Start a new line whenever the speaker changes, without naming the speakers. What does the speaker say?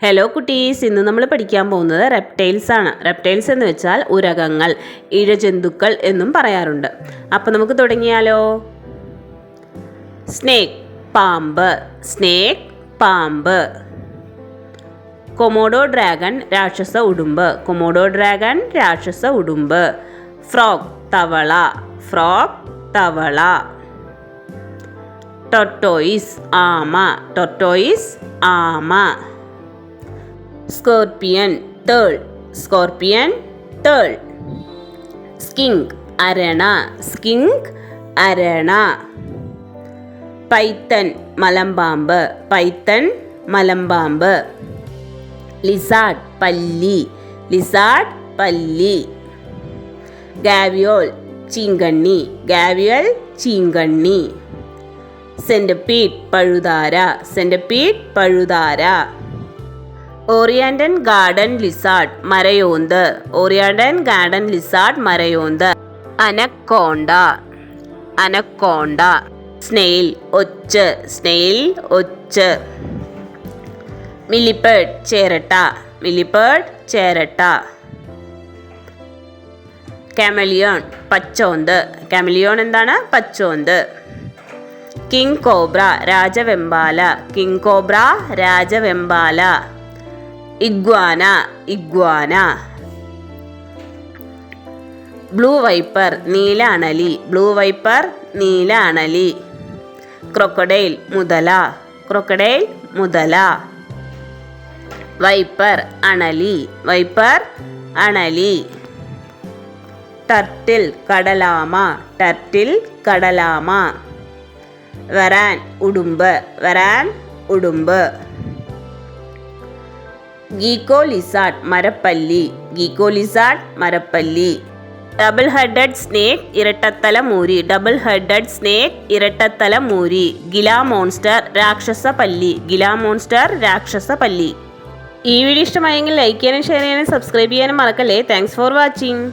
Hello കുട്ടീസ്, ഇന്ന് നമ്മൾ പഠിക്കാൻ പോകുന്നത് റെപ്റ്റൈൽസ് ആണ്. റെപ്റ്റൈൽസ് എന്ന് വെച്ചാൽ ഉരകങ്ങൾ, ഇഴജന്തുക്കൾ എന്നും പറയാറുണ്ട്. അപ്പോൾ നമുക്ക് തുടങ്ങിയാലോ. സ്നേക്ക് പാമ്പ്, സ്നേക്ക് പാമ്പ്. കൊമോഡോ ഡ്രാഗൺ രാക്ഷസ ഉടുമ്പ്, കൊമോഡോ ഡ്രാഗൺ രാക്ഷസ ഉടുമ്പ്. ഫ്രോഗ് തവള, ഫ്രോഗ് തവള. ടൊർട്ടോയിസ് ആമ, ടൊർട്ടോയിസ് ആമ. സ്കോർപിയൻ തേൾ, സ്കോർപിയൻ തേൾ. സ്കിങ്ക് അരണ, സ്കിങ്ക് അരണ. പൈത്തൺ മലമ്പാമ്പ്, പൈത്തൺ മലമ്പാമ്പ്. ലിസാർഡ് പല്ലി, ലിസാർഡ് പല്ലി. ഗാവിയോൾ ചീങ്കണ്ണി, ഗാവിയൽ ചീങ്കണ്ണി. സെന്റിപ്പീഡ് പഴുതാര, സെന്റിപ്പീഡ് പഴുതാര. ഓറിയന്റൽ ഗാർഡൻ ലിസാർഡ് മരയോന്ത്, ഓറിയന്റൽ ഗാർഡൻ ലിസാർഡ് മരയോന്ത്. Anaconda, anaconda. സ്നെയിൽ ഒച്ച്, സ്നെയിൽ ഒച്ച്. മില്ലിപ്പേർഡ് ചേരട്ട, മില്ലിപ്പേർഡ് ചേരട്ട. കാമലിയോൺ പച്ചോന്ത്, കാമലിയോൺ എന്താണ്? പച്ചോന്ത്. കിങ് കോബ്ര രാജവെമ്പാല, കിങ് കോബ്ര രാജവെമ്പാല. Iguana, iguana. ബ്ലൂ വൈപ്പർ നീല അണലി, ബ്ലൂ വൈപ്പർ നീല അണലി. ക്രൊക്കഡൈൽ മുതല, ക്രൊക്കഡൈൽ മുതല. വൈപ്പർ അണലി, വൈപ്പർ അണലി. ടർട്ടിൽ കടലാമ, ടർട്ടിൽ കടലാമ. വരാൻ ഉടുമ്പ്, വരാൻ ഉടുമ്പ്. ഗീക്കോ ലിസാർഡ് മരപ്പല്ലി, ഗീക്കോ ലിസാർഡ് മരപ്പല്ലി. ഡബിൾ ഹെഡഡ് സ്നേക്ക് ഇരട്ടത്തല മൂരി, ഡബിൾ ഹെഡഡ് സ്നേക്ക് ഇരട്ടത്തല മൂരി. ഗില മോൺസ്റ്റർ രാക്ഷസ പല്ലി, ഗില മോൺസ്റ്റർ രാക്ഷസ പല്ലി. ഈ വീഡിയോ ഇഷ്ടമായെങ്കിൽ ലൈക്ക് ചെയ്യാനും ഷെയർ ചെയ്യാനും സബ്സ്ക്രൈബ് ചെയ്യാനും മറക്കല്ലേ. Thanks for watching.